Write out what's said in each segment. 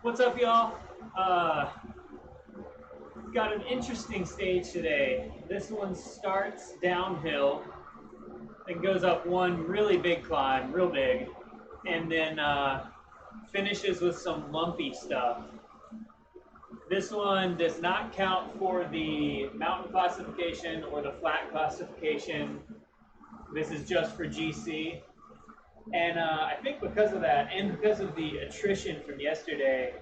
What's up, y'all? Got an interesting stage today. This one starts downhill and goes up one really big climb, real big, and then finishes with some lumpy stuff. This one does not count for the mountain classification or the flat classification. This is just for GC. And I think because of that, and because of the attrition from yesterday,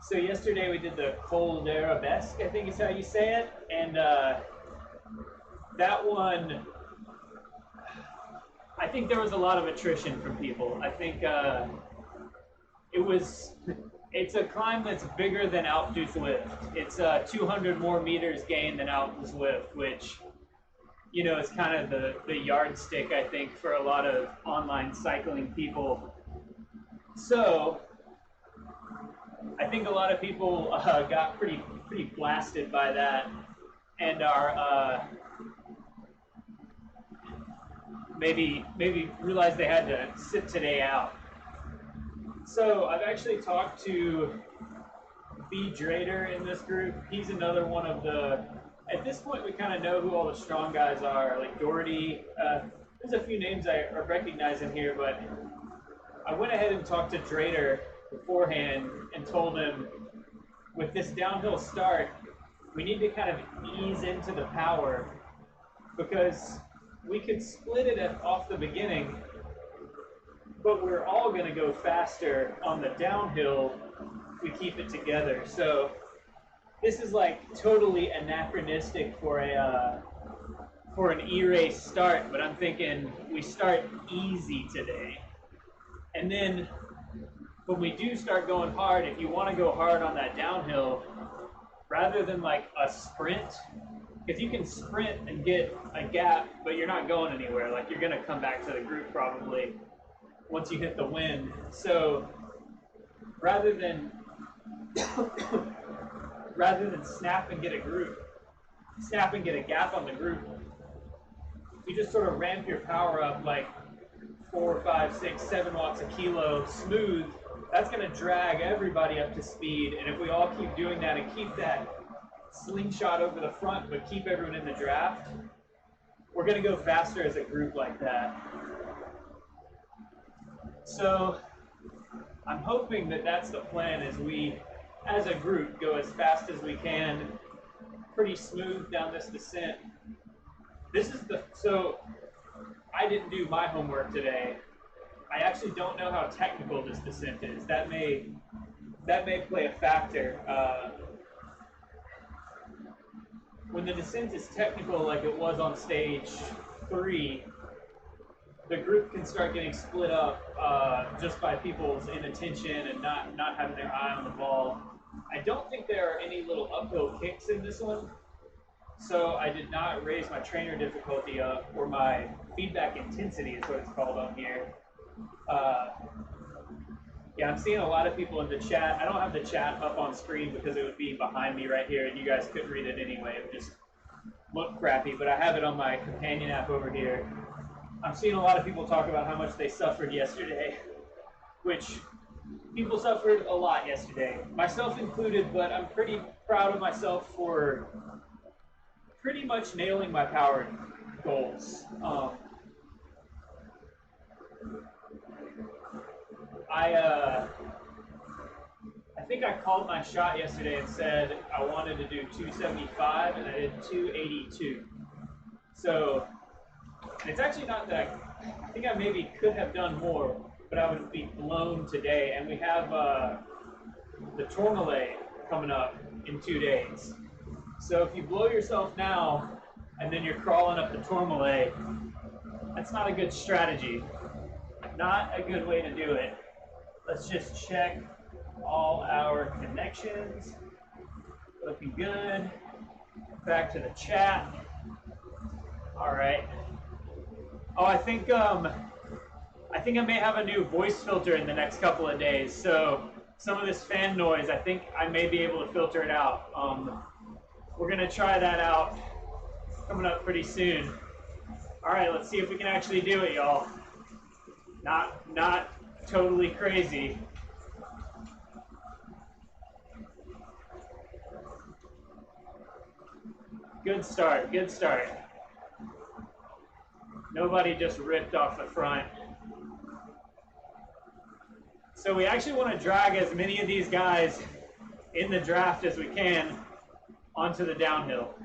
so yesterday we did the cold arabesque, I think is how you say it, and that one, I think there was a lot of attrition from people. I think it's a climb that's bigger than Alpe du Zwift. It's 200 more meters gain than Alpe du Zwift, which, you know, it's kind of the yardstick, I think, for a lot of online cycling people. So I think a lot of people got pretty blasted by that, and are maybe realized they had to sit today out. So I've actually talked to Vive in this group. He's another one of the, at this point we kind of know who all the strong guys are, like Doherty. There's a few names I recognize in here, but I went ahead and talked to Drader beforehand and told him, with this downhill start, we need to kind of ease into the power, because we could split it off the beginning, but we're all going to go faster on the downhill if we keep it together. So this is like totally anachronistic for an e-race start, but I'm thinking we start easy today. And then when we do start going hard, if you want to go hard on that downhill, rather than like a sprint, because you can sprint and get a gap, but you're not going anywhere. Like, you're going to come back to the group probably once you hit the wind. So rather than snap and get a gap on the group, you just sort of ramp your power up like 4, 5, 6, 7 watts a kilo smooth. That's going to drag everybody up to speed. And if we all keep doing that and keep that slingshot over the front, but keep everyone in the draft, we're going to go faster as a group like that. So I'm hoping that that's the plan, is we, as a group, go as fast as we can, pretty smooth down this descent. So I didn't do my homework today. I actually don't know how technical this descent is. That may play a factor. When the descent is technical, like it was on stage 3, the group can start getting split up just by people's inattention and not having their eye on the ball. I don't think there are any little uphill kicks in this one, so I did not raise my trainer difficulty up, or my feedback intensity is what it's called on here. Yeah, I'm seeing a lot of people in the chat. I don't have the chat up on screen because it would be behind me right here, and you guys couldn't read it anyway. It would just look crappy, but I have it on my companion app over here. I'm seeing a lot of people talk about how much they suffered yesterday, which people suffered a lot yesterday, myself included, but I'm pretty proud of myself for pretty much nailing my power goals. I think I called my shot yesterday and said I wanted to do 275, and I did 282. So it's actually not that I think I maybe could have done more, but I would be blown today. And we have the Tourmalet coming up in 2 days. So if you blow yourself now and then you're crawling up the Tourmalet, that's not a good strategy. Not a good way to do it. Let's just check all our connections. Looking good. Back to the chat. All right. Oh, I think I may have a new voice filter in the next couple of days. So some of this fan noise, I think I may be able to filter it out. We're gonna try that out coming up pretty soon. All right, let's see if we can actually do it, y'all. Not totally crazy. Good start, good start. Nobody just ripped off the front. So we actually want to drag as many of these guys in the draft as we can onto the downhill.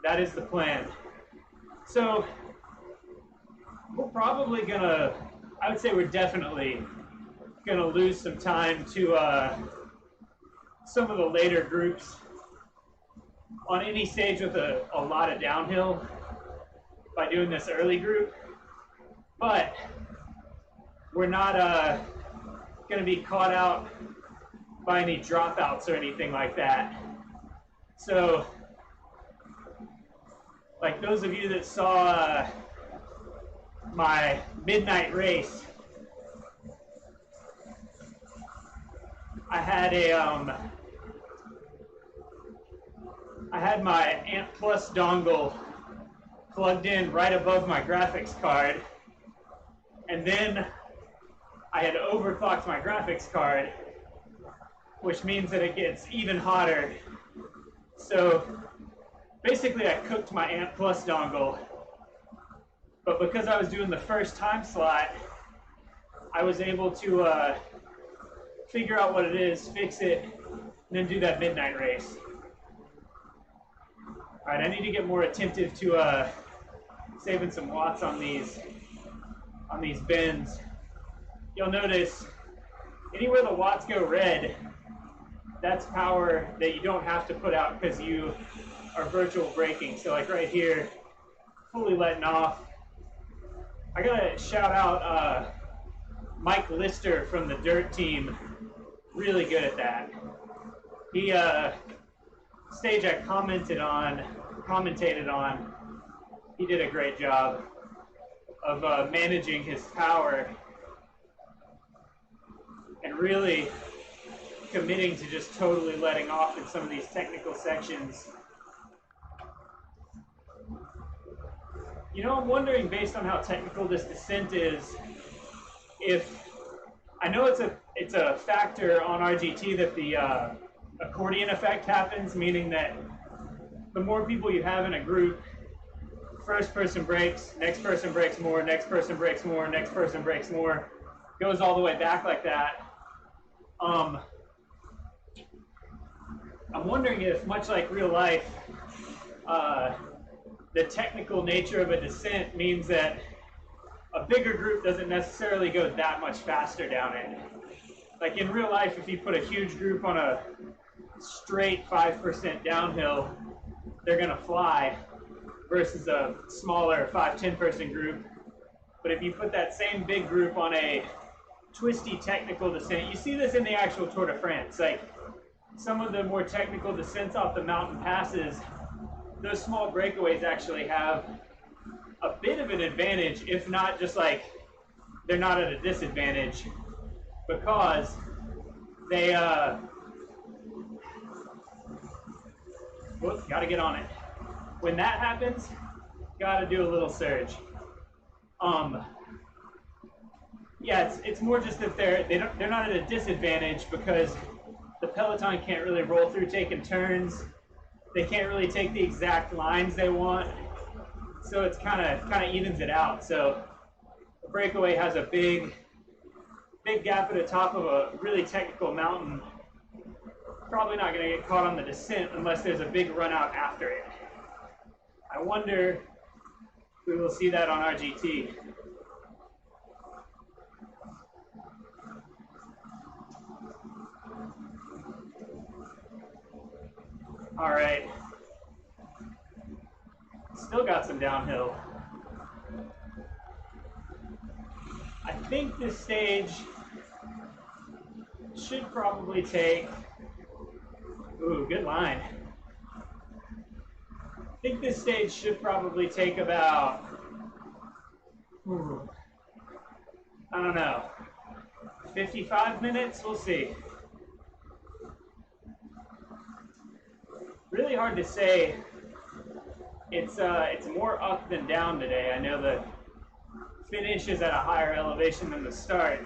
That is the plan. So we're probably gonna, I would say we're definitely gonna lose some time to some of the later groups on any stage with a lot of downhill by doing this early group, but we're not going to be caught out by any dropouts or anything like that. So, like those of you that saw my midnight race, I had my Amp Plus dongle plugged in right above my graphics card, and then I had overclocked my graphics card, which means that it gets even hotter. So basically I cooked my Amp Plus dongle, but because I was doing the first time slot, I was able to figure out what it is, fix it, and then do that midnight race. All right, I need to get more attentive to saving some watts on these bends. You'll notice anywhere the watts go red, that's power that you don't have to put out because you are virtual braking. So like right here, fully letting off. I gotta shout out Mike Lister from the Dirt team, really good at that. He stage I commentated on, he did a great job of managing his power and really committing to just totally letting off in some of these technical sections. You know, I'm wondering, based on how technical this descent is, if I know it's a factor on RGT that the accordion effect happens, meaning that the more people you have in a group, first person breaks, next person breaks more, next person breaks more, next person breaks more, goes all the way back like that. I'm wondering if, much like real life, the technical nature of a descent means that a bigger group doesn't necessarily go that much faster down it. Like in real life, if you put a huge group on a straight 5% downhill, they're gonna fly versus a smaller 5-10 person group. But if you put that same big group on a twisty technical descent, you see this in the actual Tour de France. Like some of the more technical descents off the mountain passes, those small breakaways actually have a bit of an advantage, if not just like they're not at a disadvantage, because they whoops, gotta get on it. When that happens, gotta do a little surge. Yeah, it's more just that they're not at a disadvantage because the peloton can't really roll through taking turns. They can't really take the exact lines they want, so it's kind of evens it out. So the breakaway has a big gap at the top of a really technical mountain. Probably not going to get caught on the descent unless there's a big run out after it. I wonder if we will see that on RGT. All right. Still got some downhill. I think this stage should probably take, ooh, good line. I think this stage should probably take about, I don't know, 55 minutes, we'll see. Really hard to say. It's more up than down today. I know the finish is at a higher elevation than the start.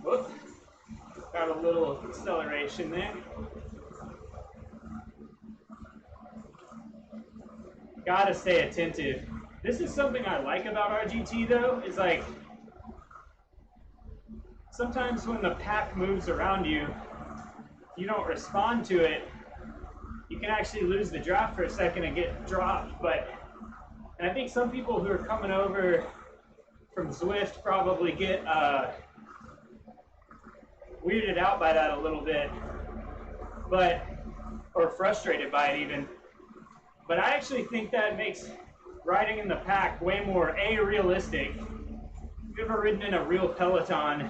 Whoop. Got a little acceleration there. Gotta stay attentive. This is something I like about RGT though, is like, sometimes when the pack moves around you, you don't respond to it, you can actually lose the draft for a second and get dropped. And I think some people who are coming over from Zwift probably get weirded out by that a little bit, or frustrated by it even. But I actually think that makes riding in the pack way more realistic. If you've ever ridden in a real peloton,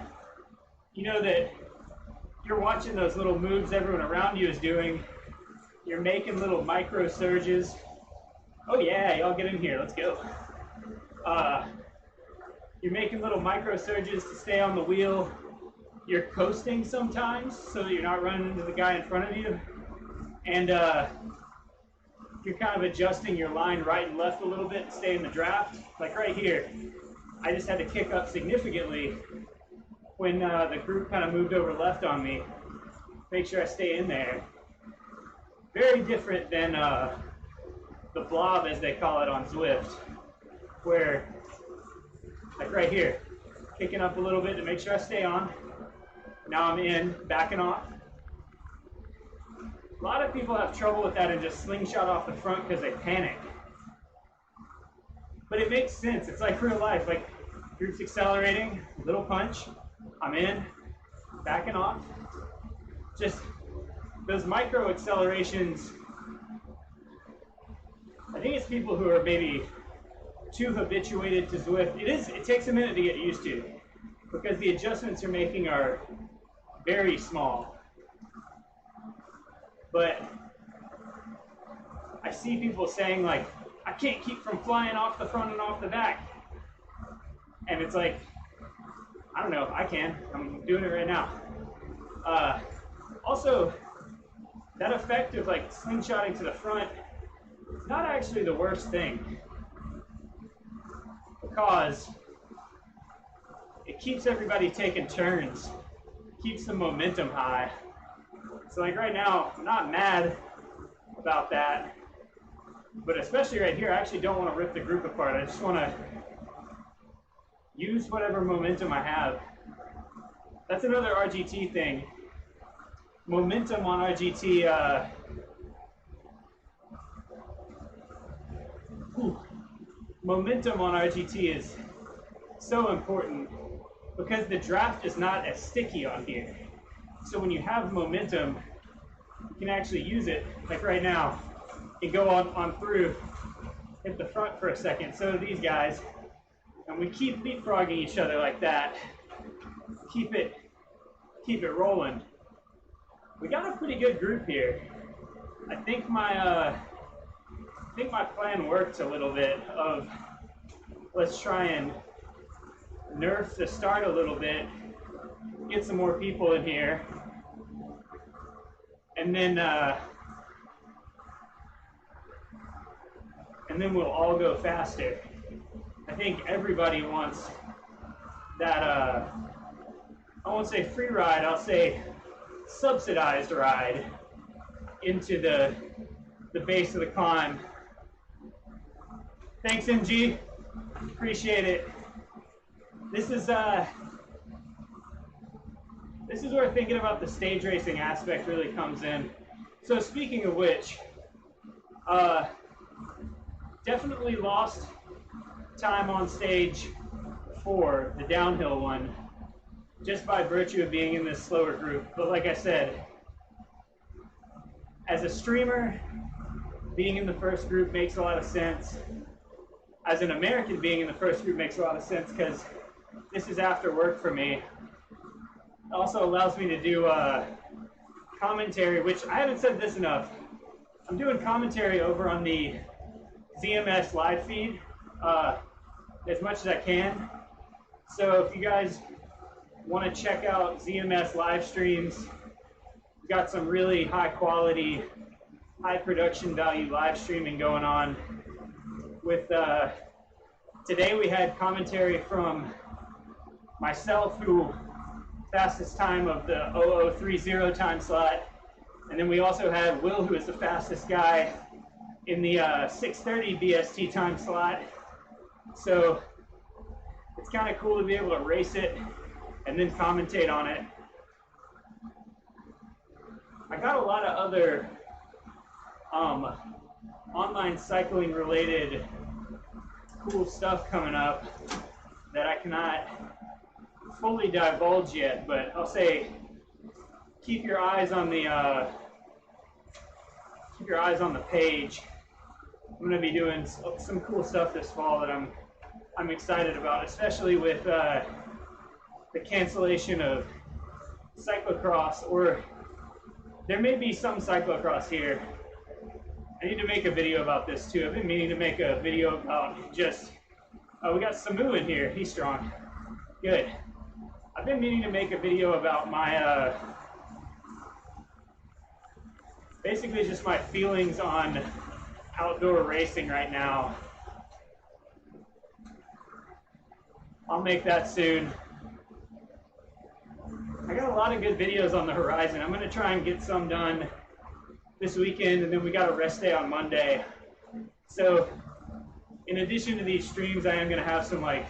you know that you're watching those little moves everyone around you is doing. You're making little micro surges. Oh yeah, y'all get in here, let's go. You're making little micro surges to stay on the wheel. You're coasting sometimes so that you're not running into the guy in front of you. And you're kind of adjusting your line right and left a little bit to stay in the draft. Like right here, I just had to kick up significantly when the group kind of moved over left on me. Make sure I stay in there. Very different than the blob, as they call it on Zwift, where, like right here, kicking up a little bit to make sure I stay on. Now I'm in, backing off. A lot of people have trouble with that and just slingshot off the front because they panic. But it makes sense. It's like real life. Like, group's accelerating, little punch, I'm in, backing off. Just those micro accelerations, I think it's people who are maybe too habituated to Zwift. It takes a minute to get used to because the adjustments you're making are very small. But I see people saying like, I can't keep from flying off the front and off the back. And it's like, I don't know, I can. I'm doing it right now. Also, that effect of like slingshotting to the front is not actually the worst thing, because it keeps everybody taking turns, keeps the momentum high. So like right now, I'm not mad about that, but especially right here, I actually don't want to rip the group apart. I just want to use whatever momentum I have. That's another RGT thing. Momentum on RGT, momentum on RGT is so important because the draft is not as sticky on here. So when you have momentum, you can actually use it. Like right now, you go on through, hit the front for a second, so do these guys, and we keep leapfrogging each other like that. Keep it rolling. We got a pretty good group here. I think my plan worked a little bit of, let's try and nerf the start a little bit, get some more people in here, and then we'll all go faster. I think everybody wants that, I won't say free ride, I'll say subsidized ride into the base of the climb. Thanks, MG. Appreciate it. This is where thinking about the stage racing aspect really comes in. So speaking of which, definitely lost time on stage for the downhill one, just by virtue of being in this slower group. But like I said, as a streamer, being in the first group makes a lot of sense. As an American, being in the first group makes a lot of sense because this is after work for me. It also allows me to do commentary, which I haven't said this enough. I'm doing commentary over on the ZMS live feed as much as I can. So if you guys want to check out ZMS live streams, we've got some really high quality, high production value live streaming going on. With today we had commentary from myself, who fastest time of the 0030 time slot. And then we also had Will, who is the fastest guy in the 6:30 BST time slot. So it's kind of cool to be able to race it and then commentate on it. I got a lot of other online cycling related cool stuff coming up that I cannot fully divulge yet, but I'll say keep your eyes on the page. I'm going to be doing some cool stuff this fall that I'm excited about, especially with the cancellation of cyclocross, or there may be some cyclocross here. I need to make a video about this too. I've been meaning to make a video about just, oh, we got Samu in here. He's strong. Good. I've been meaning to make a video about my, basically just my feelings on outdoor racing right now. I'll make that soon. I got a lot of good videos on the horizon. I'm going to try and get some done this weekend, and then we got a rest day on Monday. So in addition to these streams, I am going to have some like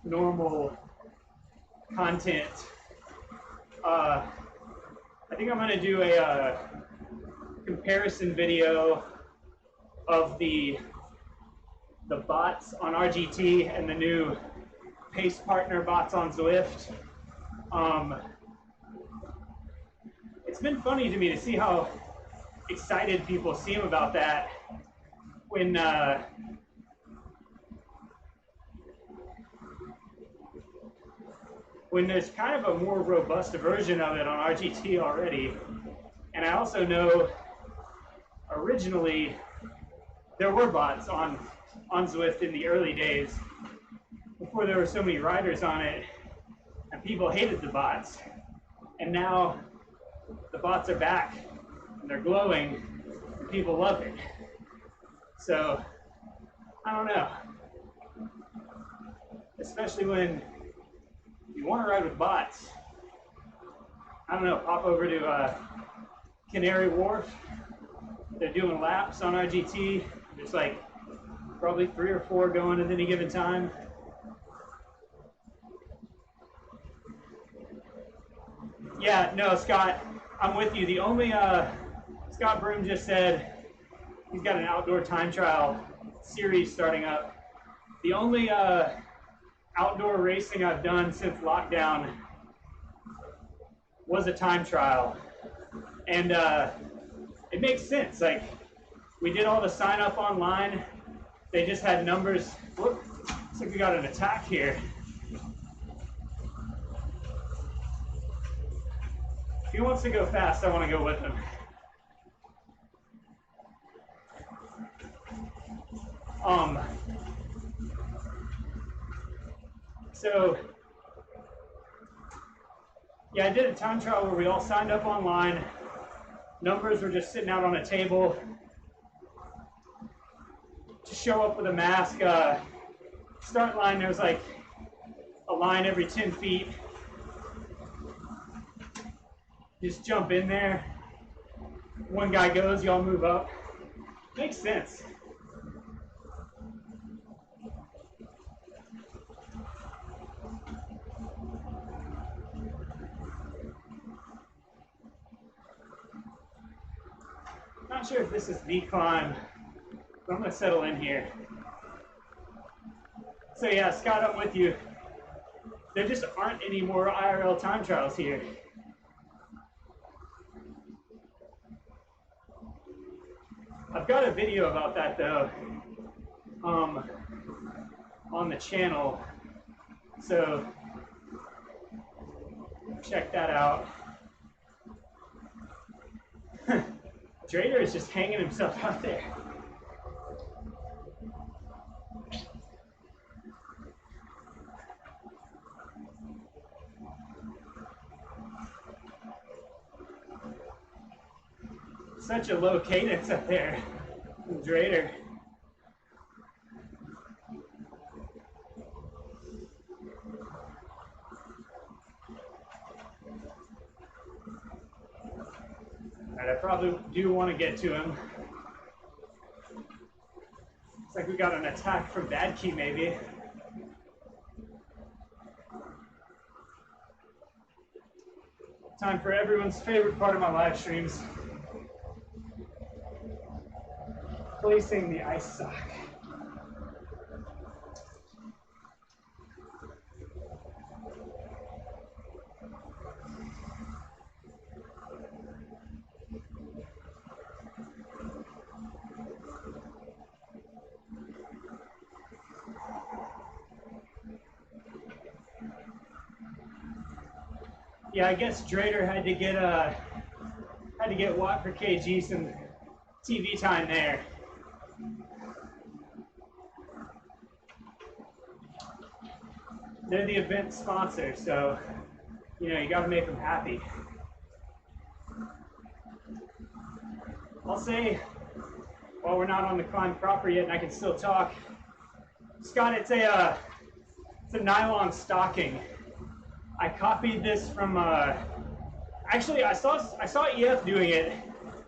normal content. I think I'm going to do a comparison video of the bots on RGT and the new pace partner bots on Zwift. It's been funny to me to see how excited people seem about that when there's kind of a more robust version of it on RGT already. And I also know originally there were bots on Zwift in the early days before there were so many riders on it, and people hated the bots. And now the bots are back and they're glowing and people love it. So I don't know, especially when you want to ride with bots. I don't know, pop over to Canary Wharf. They're doing laps on RGT. There's like probably 3 or 4 going at any given time. Yeah, no, Scott, I'm with you. The only, Scott Broom just said he's got an outdoor time trial series starting up. The only outdoor racing I've done since lockdown was a time trial. And it makes sense. Like, we did all the sign up online. They just had numbers. Whoop, looks like we got an attack here. If he wants to go fast, I want to go with him. So, yeah, I did a time trial where we all signed up online. Numbers were just sitting out on a table. To show up with a mask. Start line, there was like a line every 10 feet. Just jump in there. One guy goes, y'all move up. Makes sense. Not sure if this is the climb, but I'm going to settle in here. So yeah, Scott, I'm with you. There just aren't any more IRL time trials here. I've got a video about that though, on the channel, so check that out. Drader is just hanging himself out there. Such a low cadence up there from Drader. probably do want to get to him. Looks like we got an attack from Bad Key, maybe. Time for everyone's favorite part of my live streams. Placing the ice sock. Yeah, I guess Drader had to get Watt per kg some TV time there. They're the event sponsor, so you know you got to make them happy. I'll say, while we're not on the climb proper yet, and I can still talk, Scott, it's a nylon stocking. I copied this from, actually I saw EF doing it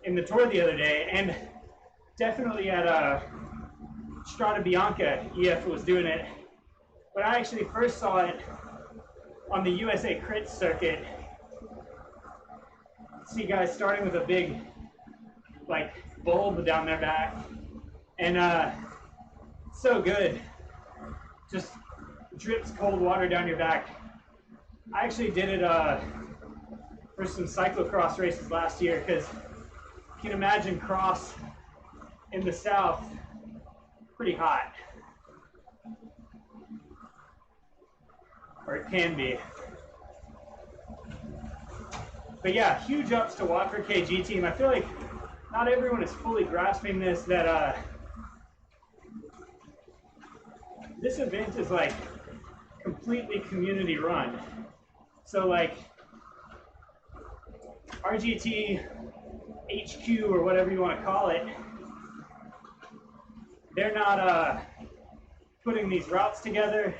in the tour the other day, and definitely at Strada Bianca, EF was doing it. But I actually first saw it on the USA Crit circuit. See guys starting with a big, like, bulb down their back, and so good. Just drips cold water down your back. I actually did it for some cyclocross races last year, because you can imagine cross in the south, pretty hot. Or it can be. But yeah, huge ups to Watt per kg team. I feel like not everyone is fully grasping this, that this event is like completely community run. So like RGT, HQ, or whatever you want to call it, they're not putting these routes together.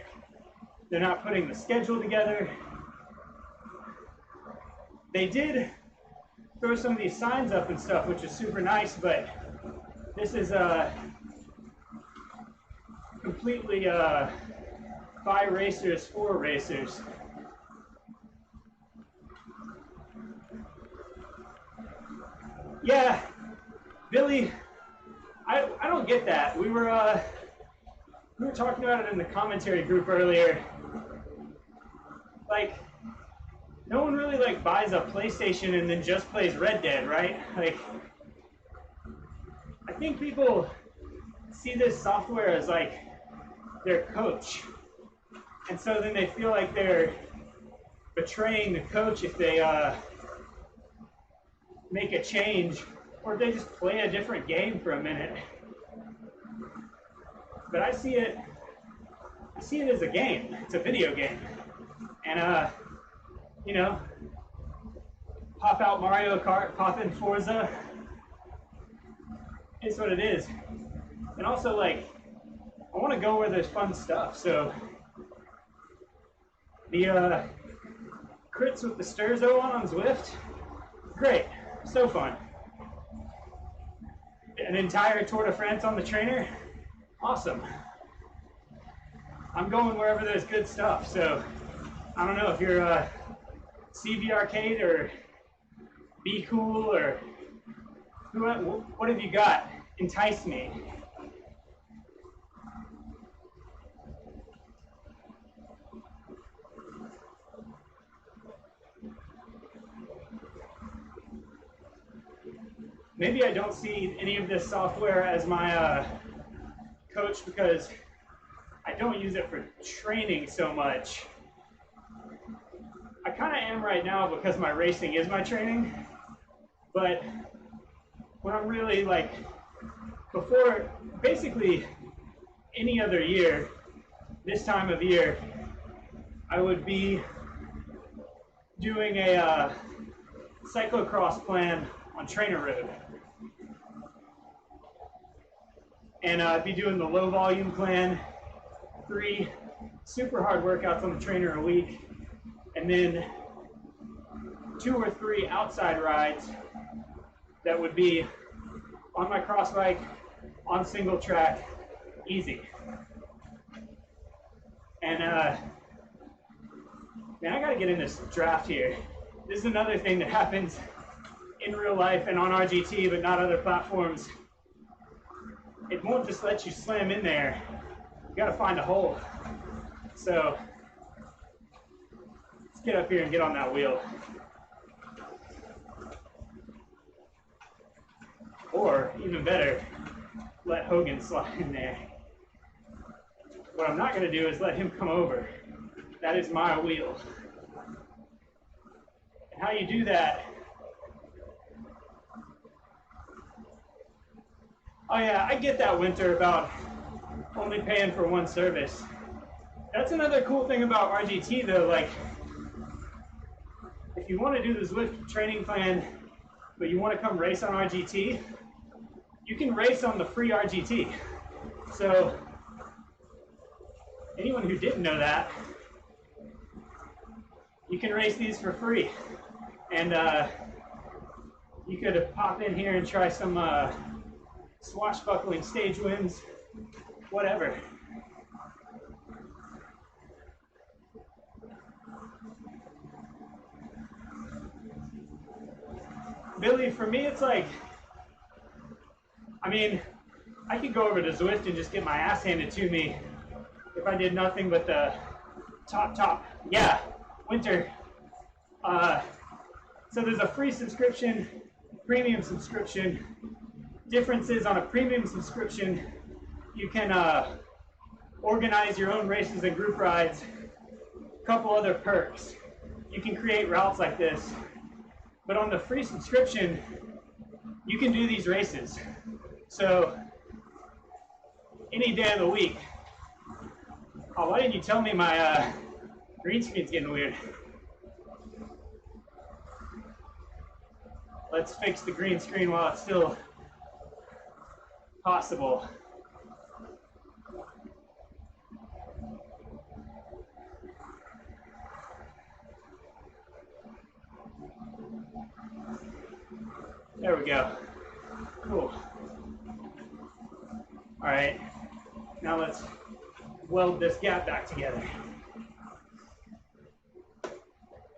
They're not putting the schedule together. They did throw some of these signs up and stuff, which is super nice, but this is completely by racers for racers. Yeah, Billy, I don't get that. We were talking about it in the commentary group earlier. Like, no one really like buys a PlayStation and then just plays Red Dead, right? Like, I think people see this software as like their coach, and so then they feel like they're betraying the coach if they make a change, or if they just play a different game for a minute. But I see it as a game. It's a video game, and you know, pop out Mario Kart, pop in Forza. It's what it is. And also, like, I want to go where there's fun stuff. So the crits with the Sturzo on Zwift, great, so fun. An entire Tour de France on the trainer, awesome. I'm going wherever there's good stuff. So I don't know if you're CV Arcade or Be Cool, or what have you got? Entice me. Maybe I don't see any of this software as my coach because I don't use it for training so much. I kind of am right now because my racing is my training, but when I'm really like, before, basically any other year, this time of year, I would be doing a cyclocross plan on Trainer Road. And I'd be doing the low volume plan, 3 super hard workouts on the trainer a week, and then 2 or 3 outside rides that would be on my cross bike, on single track, easy. And man, I gotta get in this draft here. This is another thing that happens in real life and on RGT, but not other platforms. It won't just let you slam in there. You gotta find a hole. So let's get up here and get on that wheel. Or even better, let Hogan slide in there. What I'm not gonna do is let him come over. That is my wheel. And how you do that? Oh yeah, I get that, Winter, about only paying for one service. That's another cool thing about RGT though, like, if you want to do the Zwift training plan, but you want to come race on RGT, you can race on the free RGT. So, anyone who didn't know that, you can race these for free. And you could pop in here and try some swashbuckling stage wins, whatever. Billy, for me, it's like, I mean, I could go over to Zwift and just get my ass handed to me if I did nothing but the top. Yeah, Winter. So there's a free subscription, premium subscription. Difference is on a premium subscription, you can organize your own races and group rides. A couple other perks. You can create routes like this. But on the free subscription, you can do these races. So any day of the week. Oh, why didn't you tell me my green screen's getting weird? Let's fix the green screen while it's still possible. There we go. Cool. All right, now let's weld this gap back together.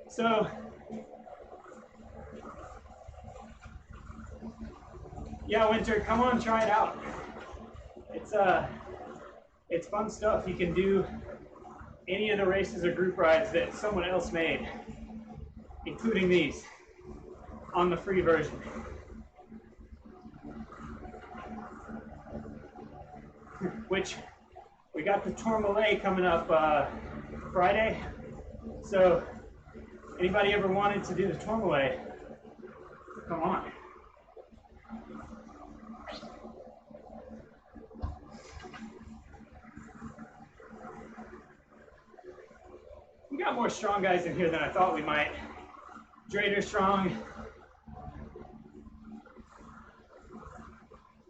So, yeah, Winter, come on, try it out. It's fun stuff. You can do any of the races or group rides that someone else made, including these, on the free version. Which, we got the Tourmalet coming up Friday. So, anybody ever wanted to do the Tourmalet, come on. We got more strong guys in here than I thought we might. Drader strong.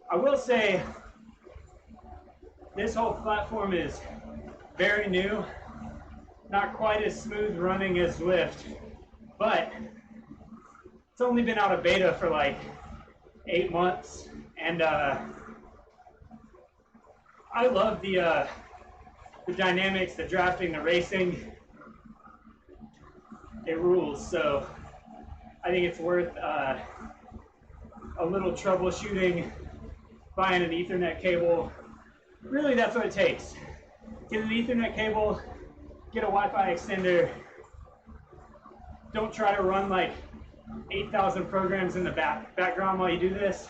I will say, this whole platform is very new, not quite as smooth running as Zwift, but it's only been out of beta for like 8 months, and I love the dynamics, the drafting, the racing. It rules, so I think it's worth a little troubleshooting, buying an Ethernet cable. Really, that's what it takes. Get an Ethernet cable, get a Wi-Fi extender. Don't try to run like 8,000 programs in the background while you do this.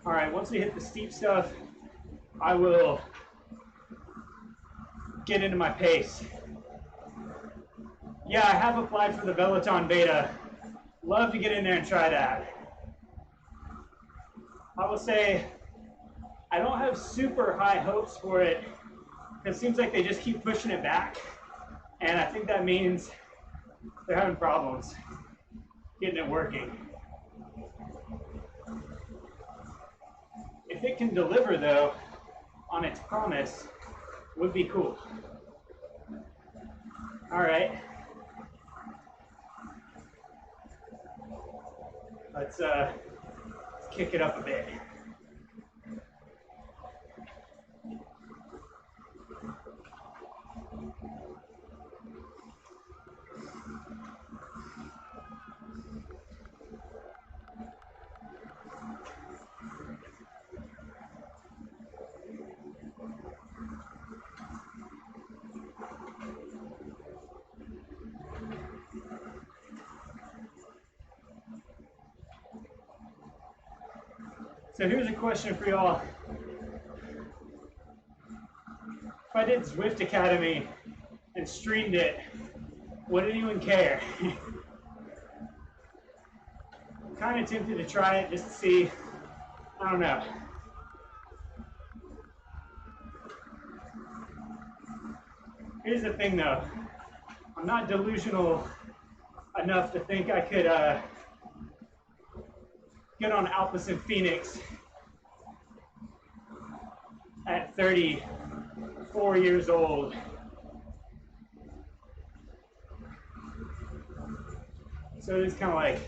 All right, once we hit the steep stuff, I will get into my pace. Yeah, I have applied for the Peloton beta. Love to get in there and try that. I will say, I don't have super high hopes for it. It seems like they just keep pushing it back. And I think that means they're having problems getting it working. If it can deliver, though, on its promise, would be cool. All right. Let's kick it up a bit. So here's a question for y'all. If I did Zwift Academy and streamed it, would anyone care? I'm kind of tempted to try it just to see. I don't know. Here's the thing though. I'm not delusional enough to think I could get on Alps in Phoenix at 34 years old. So it's kind of like,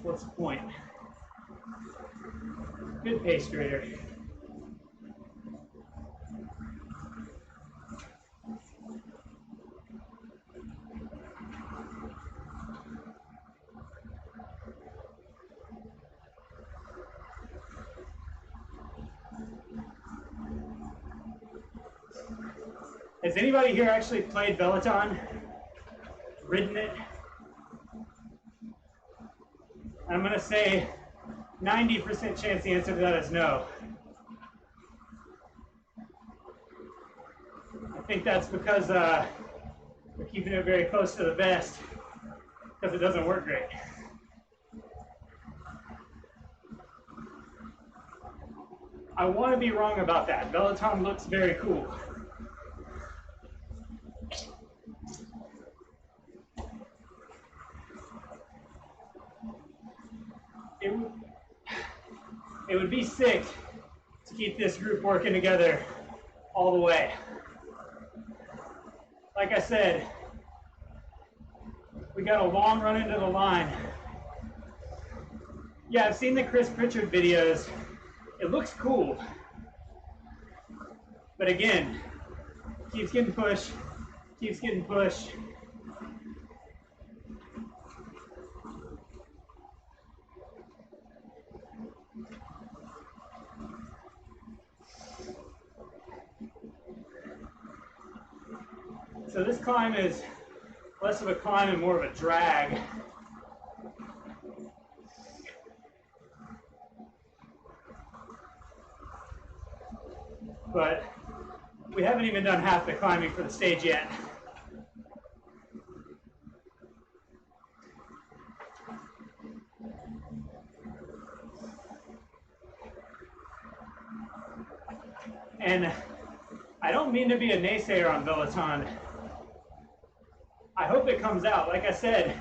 what's the point? Good pace grader. Has anybody here actually played Peloton? Ridden it? I'm going to say 90% chance the answer to that is no. I think that's because we're keeping it very close to the vest because it doesn't work great. I want to be wrong about that. Peloton looks very cool. It would be sick to keep this group working together all the way. Like I said, we got a long run into the line. Yeah, I've seen the Chris Pritchard videos. It looks cool. But again, keeps getting pushed, keeps getting pushed. So this climb is less of a climb and more of a drag. But we haven't even done half the climbing for the stage yet. And I don't mean to be a naysayer on Peloton. I hope it comes out. Like I said,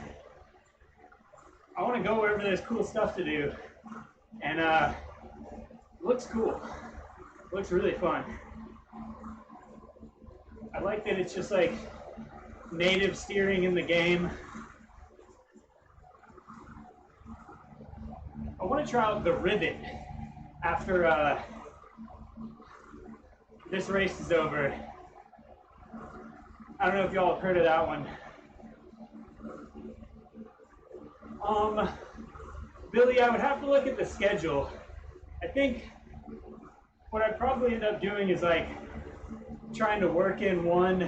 I want to go wherever there's cool stuff to do. And it looks cool. It looks really fun. I like that it's just like native steering in the game. I want to try out the rivet after this race is over. I don't know if y'all have heard of that one. Billy, I would have to look at the schedule. I think what I'd probably end up doing is like trying to work in one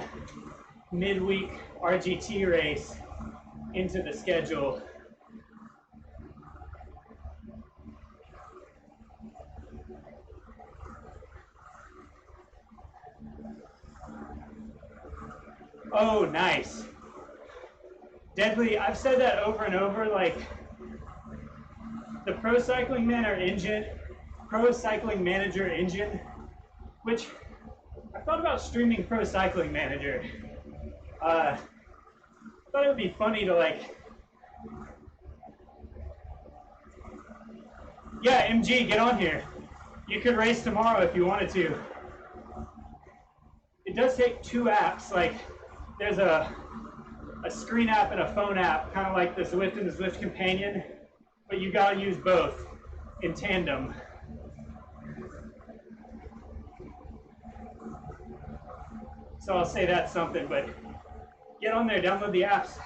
midweek RGT race into the schedule. Oh, nice. Deadly, I've said that over and over, like the Pro Cycling Manager engine, which I thought about streaming Pro Cycling Manager. I thought it would be funny to like, yeah, MG, get on here. You could race tomorrow if you wanted to. It does take 2 apps, like there's a a screen app and a phone app, kind of like the Zwift and the Zwift Companion, but you gotta use both in tandem. So I'll say that's something, but get on there, download the apps.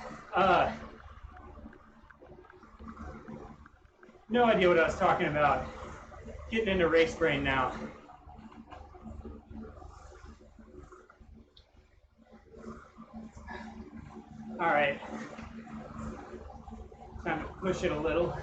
No idea what I was talking about. Getting into race brain now. All right. Time to push it a little.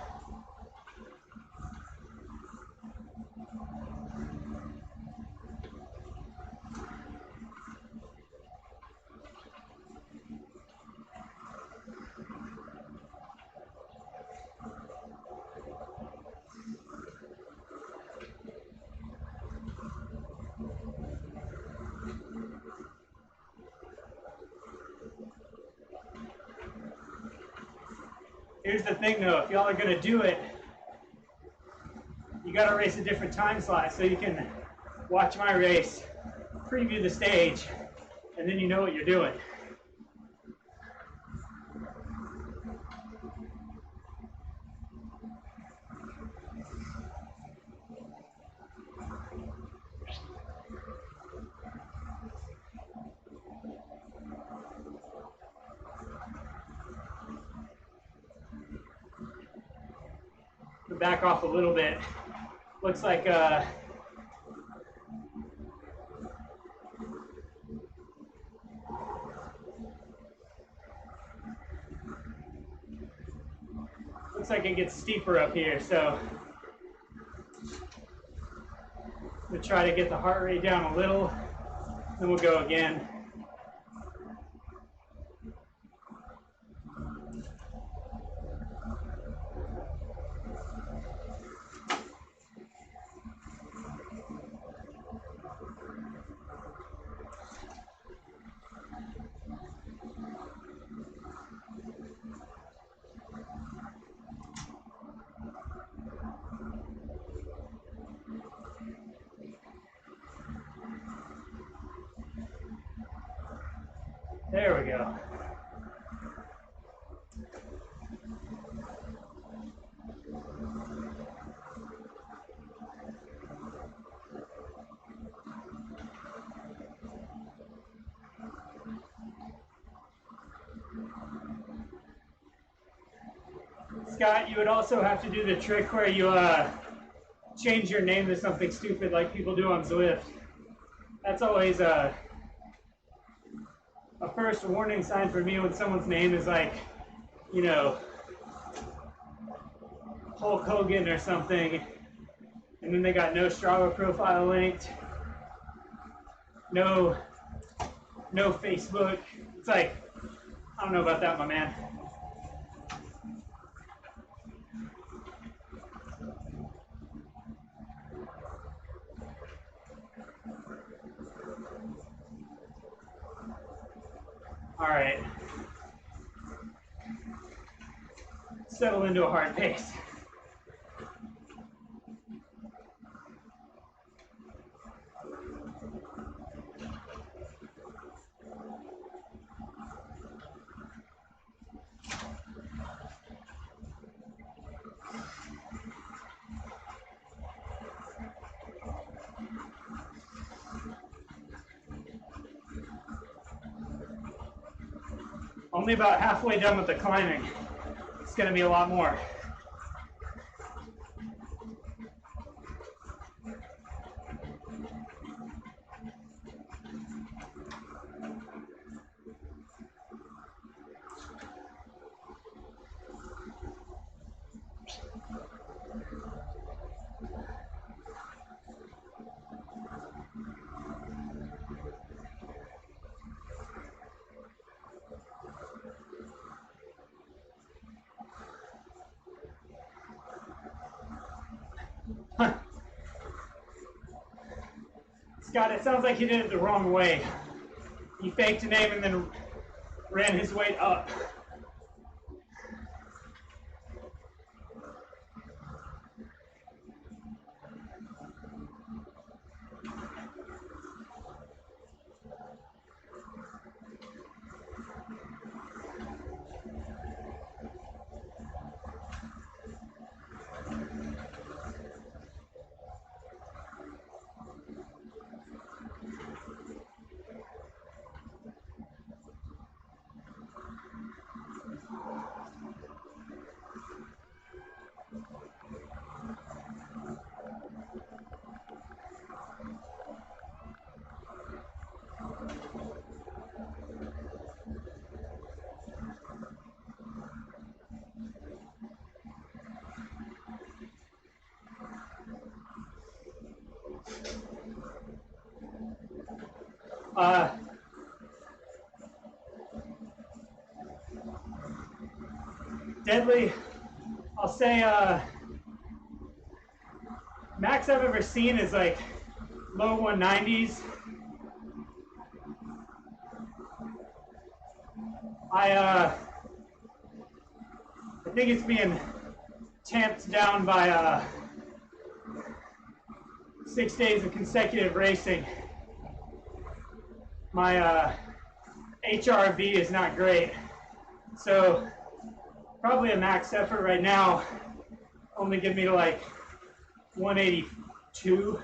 Here's the thing though, if y'all are gonna do it, you gotta race a different time slot so you can watch my race, preview the stage, and then you know what you're doing. Back off a little bit. Looks like it gets steeper up here, so I'm gonna try to get the heart rate down a little, then we'll go again. There we go. Scott, you would also have to do the trick where you change your name to something stupid like people do on Zwift. That's always a first warning sign for me when someone's name is like, you know, Hulk Hogan or something, and then they got no Strava profile linked, no Facebook. It's like, I don't know about that, my man. All right. Settle into a hard pace. Only about halfway done with the climbing. It's going to be a lot more. Scott, it sounds like he did it the wrong way. He faked a name and then ran his weight up. Deadly, I'll say max I've ever seen is like low 190s. I think it's being tamped down by 6 days of consecutive racing. My HRV is not great, so probably a max effort right now only give me to like 182.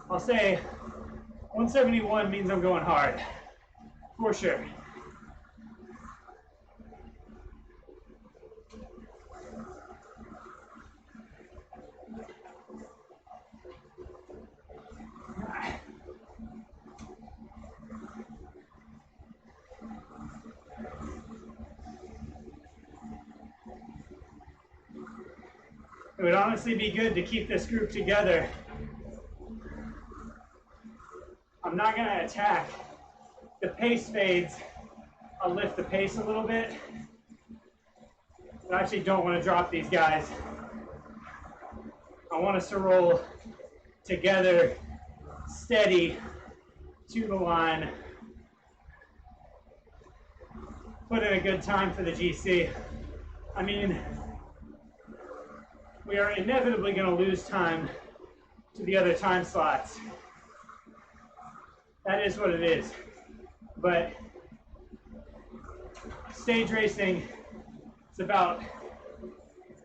I'll say 171 means I'm going hard, for sure. It would honestly be good to keep this group together. I'm not going to attack. The pace fades. I'll lift the pace a little bit. But I actually don't want to drop these guys. I want us to roll together, steady, to the line. Put in a good time for the GC. I mean, we are inevitably going to lose time to the other time slots. That is what it is. But stage racing, it's about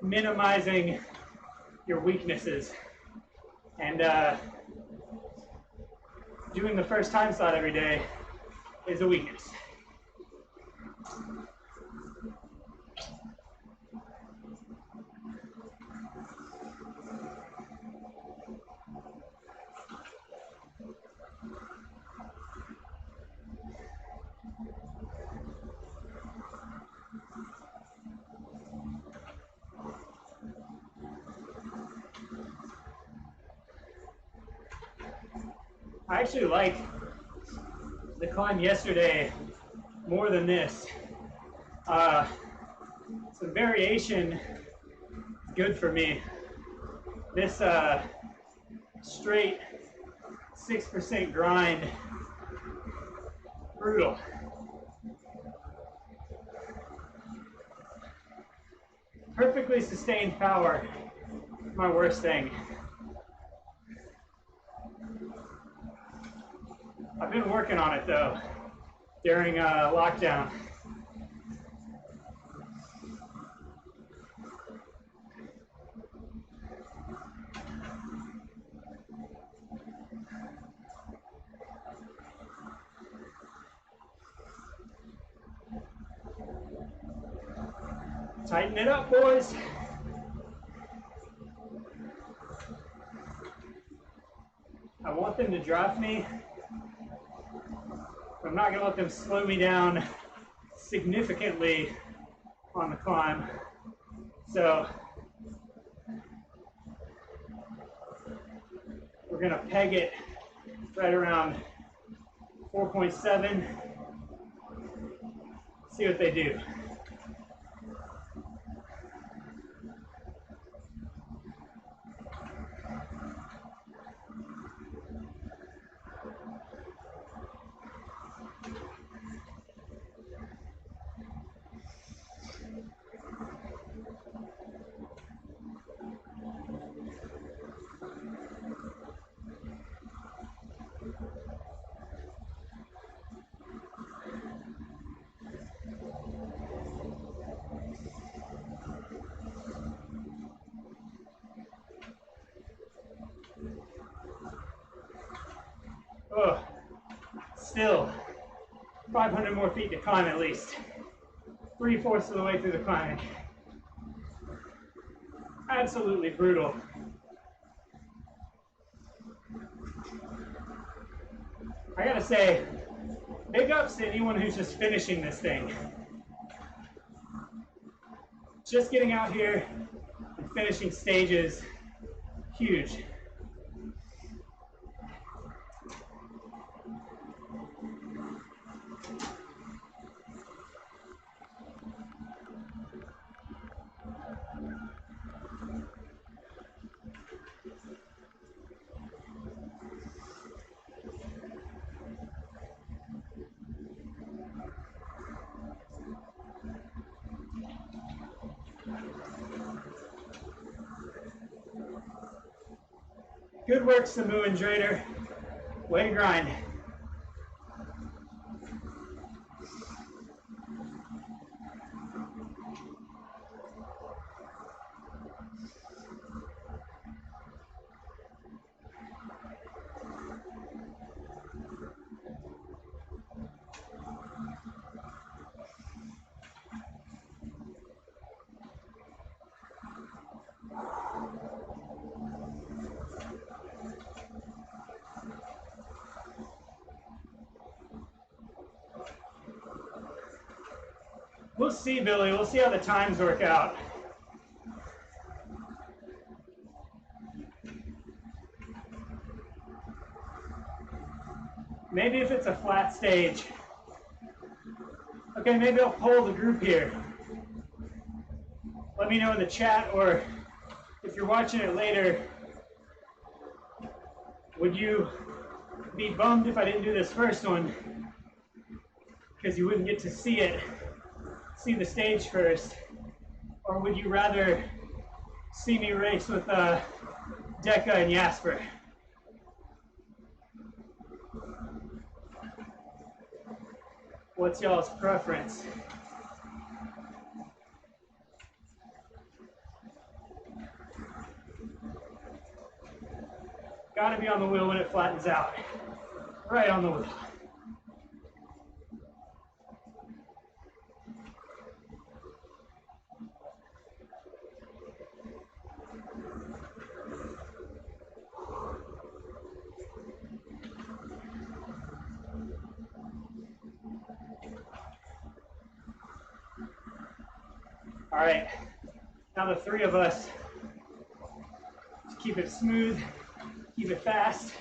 minimizing your weaknesses. And doing the first time slot every day is a weakness. I actually like the climb yesterday more than this. Some variation is good for me. This straight 6% grind, brutal. Perfectly sustained power, my worst thing. I've been working on it though, during lockdown. Tighten it up, boys. I want them to draft me. I'm not going to let them slow me down significantly on the climb. So we're going to peg it right around 4.7. See what they do. Still 500 more feet to climb at least. 3/4 of the way through the climbing. Absolutely brutal. I gotta say, big ups to anyone who's just finishing this thing. Just getting out here and finishing stages, huge. Good work, Samu and Drader. Way to grind. We'll see, Billy. We'll see how the times work out. Maybe if it's a flat stage. Okay, maybe I'll poll the group here. Let me know in the chat, or if you're watching it later, would you be bummed if I didn't do this first one? Because you wouldn't get to see it. See the stage first, or would you rather see me race with Decca and Jasper? What's y'all's preference? Gotta be on the wheel when it flattens out. Right on the wheel. All right, now the three of us, just keep it smooth, keep it fast.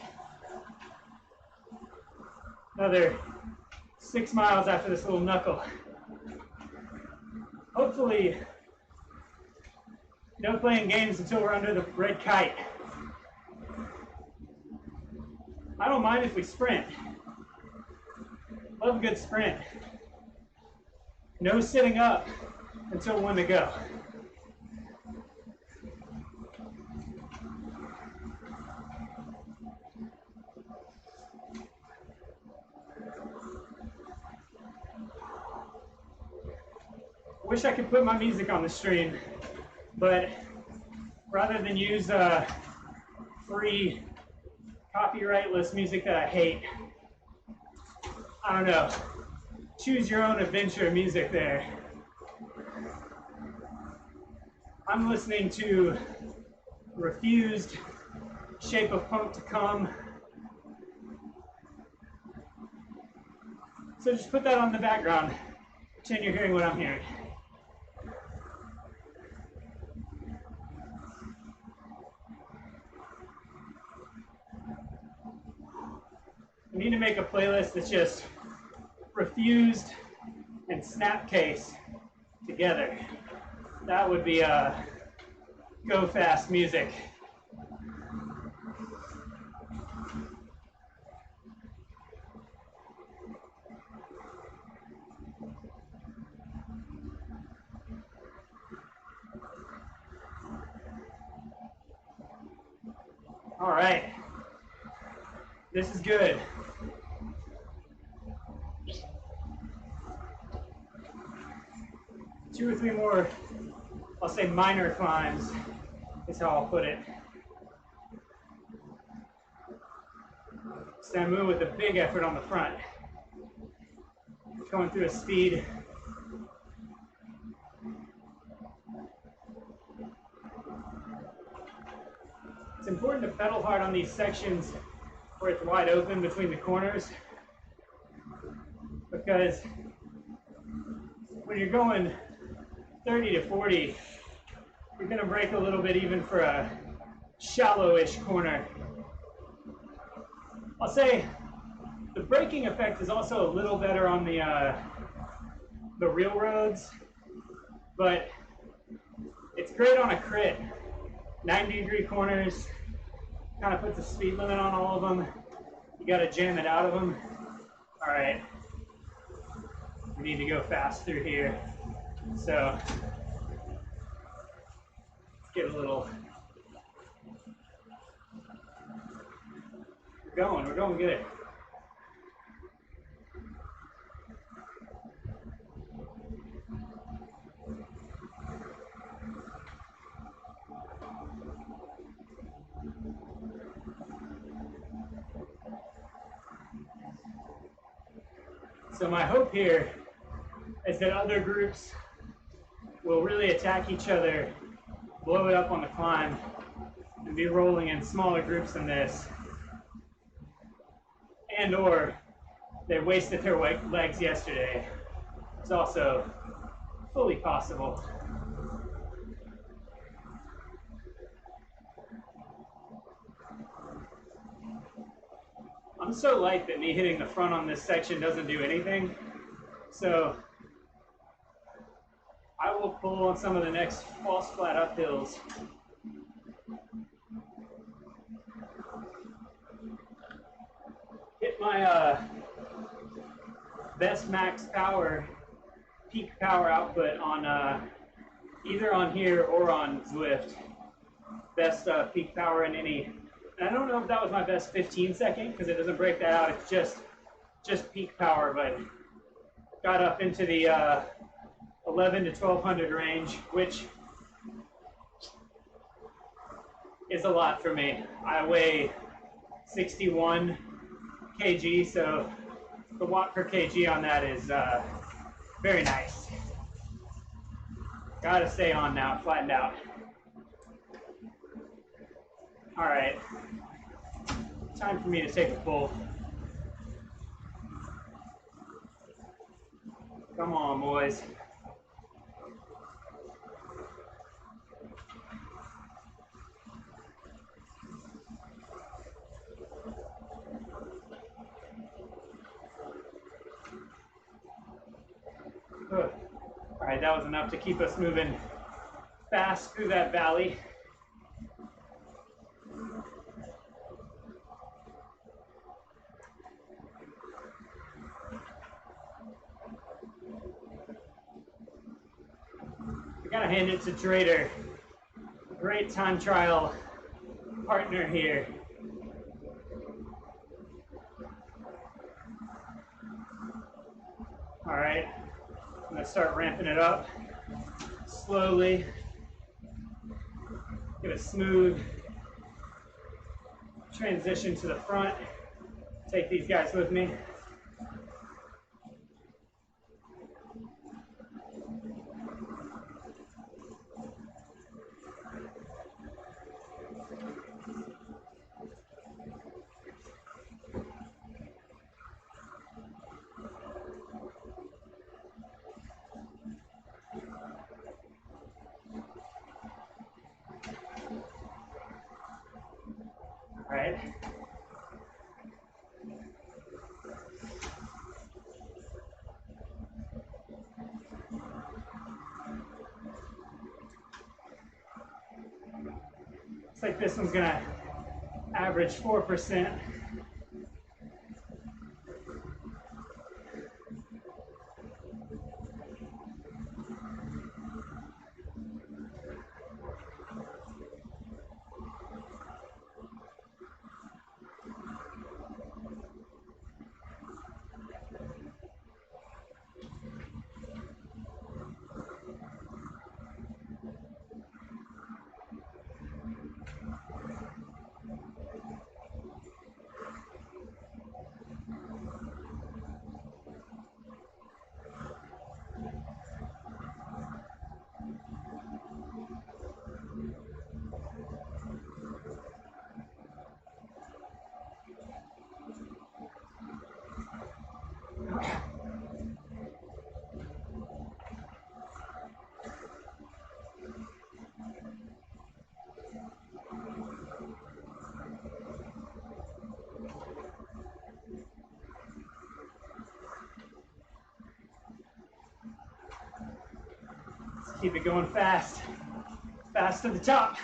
Another 6 miles after this little knuckle. Hopefully, no playing games until we're under the red kite. I don't mind if we sprint. Love a good sprint. No sitting up until when to go. Wish I could put my music on the stream, but rather than use free copyrightless music that I hate, I don't know, choose your own adventure music there. I'm listening to Refused, Shape of Punk to Come. So just put that on the background. Pretend you're hearing what I'm hearing. I need to make a playlist that's just Refused and Snapcase together. That would be go fast music. All right, this is good. Two or three more, I'll say minor climbs is how I'll put it. Samu with a big effort on the front. Going through a speed It's important to pedal hard on these sections where it's wide open between the corners, because when you're going 30 to 40, you're going to break a little bit even for a shallow-ish corner. I'll say the braking effect is also a little better on the real roads, but it's great on a crit. 90-degree corners kind of puts a speed limit on all of them. You got to jam it out of them. All right, we need to go fast through here. So let's get a little. We're going good. So my hope here is that other groups will really attack each other, blow it up on the climb, and be rolling in smaller groups than this. And or they wasted their legs yesterday. It's also fully possible. I'm so light that me hitting the front on this section doesn't do anything. So I will pull on some of the next false flat uphills. Hit my best max power, peak power output on either on here or on Zwift. Best peak power in any. And I don't know if that was my best 15 second because it doesn't break that out. It's just peak power, but got up into the 11 to 1200 range, which is a lot for me. I weigh 61 kg, so the watt per kg on that is very nice. Gotta stay on now, flattened out. All right, time for me to take a pull. Come on, boys. All right, that was enough to keep us moving fast through that valley. I gotta hand it to Drader, great time trial partner here. All right, I'm gonna start ramping it up slowly. Get a smooth transition to the front. Take these guys with me. All right. Looks like this one's gonna average 4%. Keep it going fast. Fast to the top.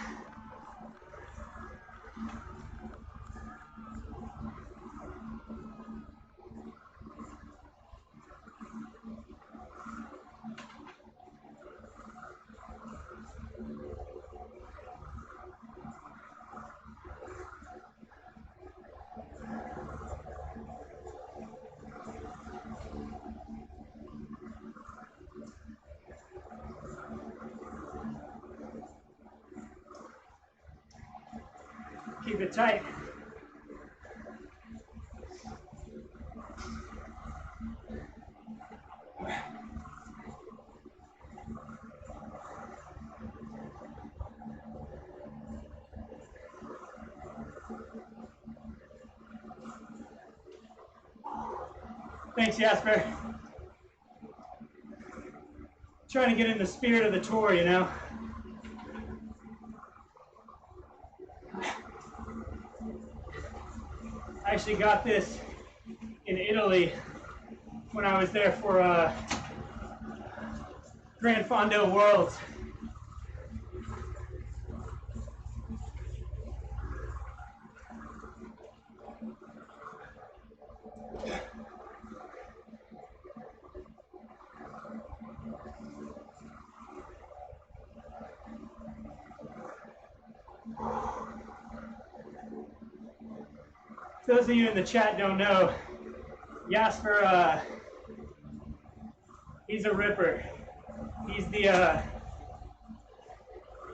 Keep it tight. Thanks, Jasper. Trying to get in the spirit of the tour, you know. I actually got this in Italy when I was there for Grand Fondo Worlds. Those of you in the chat don't know, Jasper, he's a ripper. He's the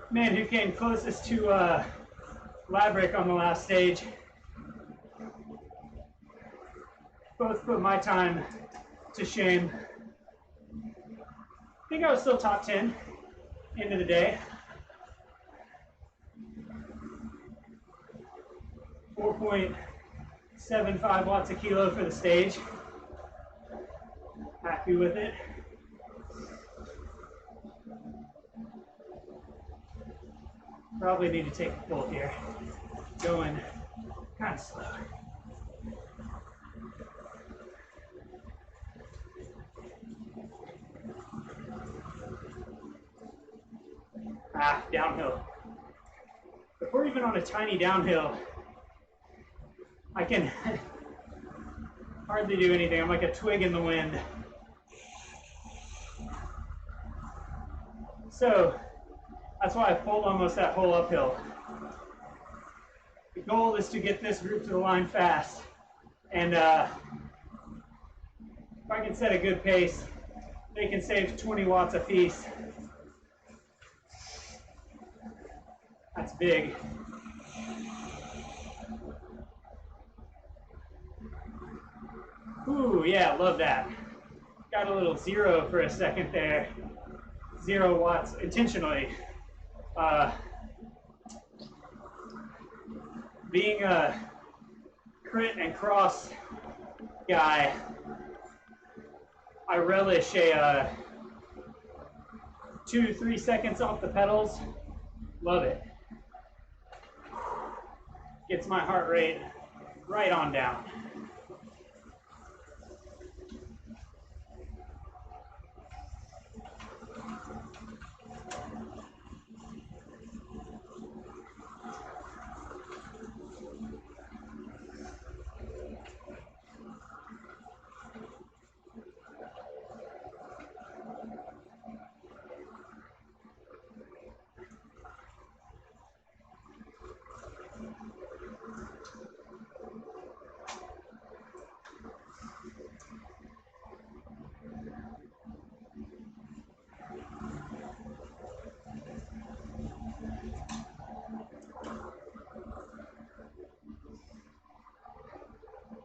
man who came closest to Laverick on the last stage. Both put my time to shame. I think I was still top 10 end of the day. 4.75 watts a kilo for the stage. Happy with it. Probably need to take a pull here. Going kind of slow. Downhill. If we're even on a tiny downhill, I can hardly do anything. I'm like a twig in the wind. So that's why I pulled almost that whole uphill. The goal is to get this group to the line fast. And if I can set a good pace, they can save 20 watts apiece. That's big. Ooh, yeah, love that. Got a little zero for a second there. 0 watts intentionally. Being a crit and cross guy, I relish a 2-3 seconds off the pedals. Love it. Gets my heart rate right on down.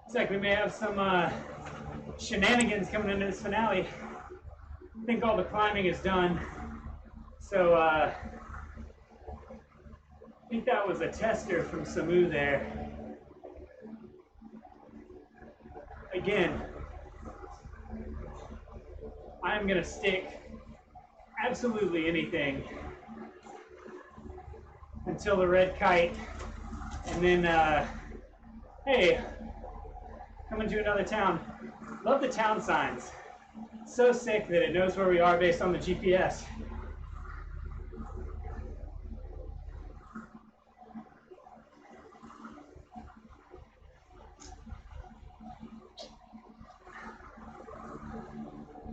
Looks like we may have some shenanigans coming into this finale. I think all the climbing is done. So I think that was a tester from Samu there. Again, I'm gonna stick absolutely anything until the red kite, and then, hey, coming to another town. Love the town signs. So sick that it knows where we are based on the GPS.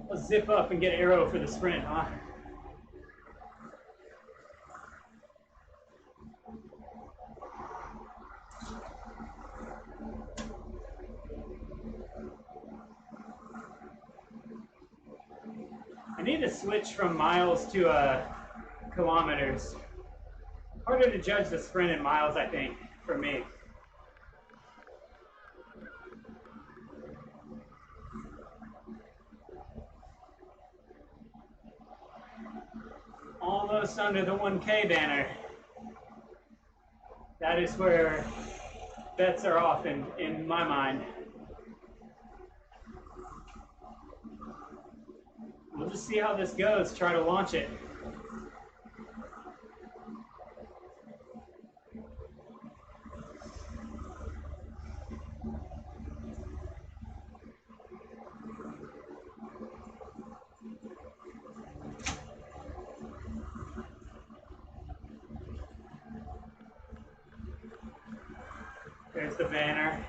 Let's zip up and get arrow for the sprint, huh? I need to switch from miles to kilometers. Harder to judge the sprint in miles, I think, for me. Almost under the 1K banner. That is where bets are off in my mind. We'll just see how this goes, try to launch it. There's the banner.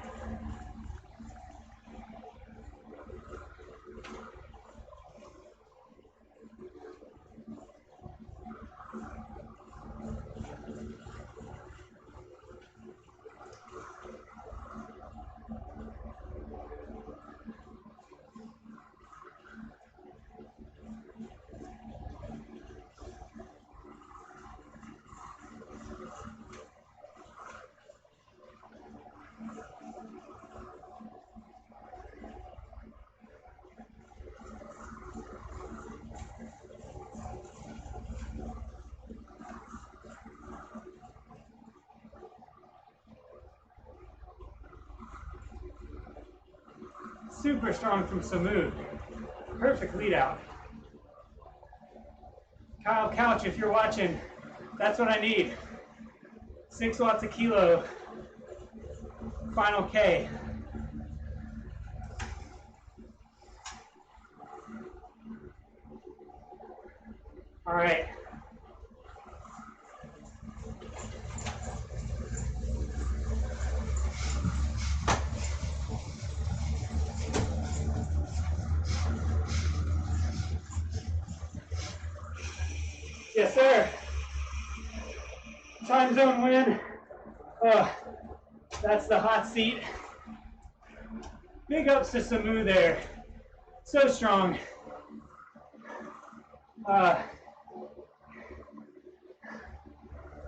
Super strong from Samu. Perfect lead out. Kyle Couch, if you're watching, that's what I need. 6 watts a kilo. Final K. All right. Yes, sir. Time zone win. Oh, that's the hot seat. Big ups to Samu there. So strong.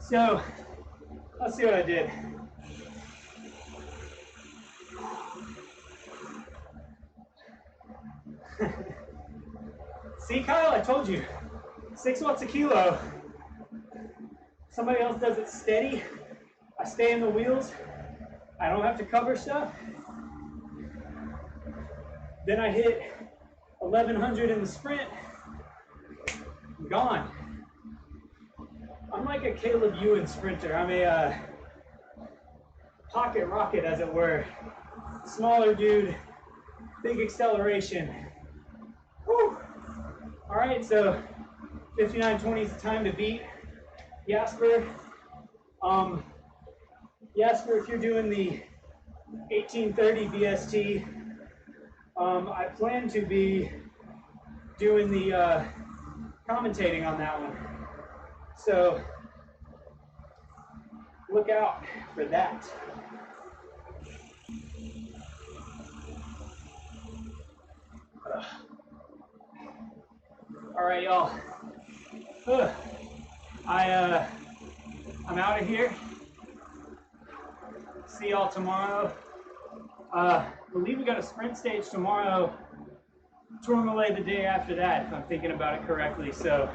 So, let's see what I did. See, Kyle, I told you. 6 watts a kilo. Somebody else does it steady. I stay in the wheels. I don't have to cover stuff. Then I hit 1100 in the sprint. I'm gone. I'm like a Caleb Ewan sprinter. I'm a pocket rocket, as it were. Smaller dude, big acceleration. Whew. All right, so 59:20 is the time to beat Jasper. Jasper, if you're doing the 1830 BST, I plan to be doing the commentating on that one. So look out for that. All right, y'all. I'm out of here. See y'all tomorrow. Believe we got a sprint stage tomorrow. Tourmalet the day after that, if I'm thinking about it correctly. So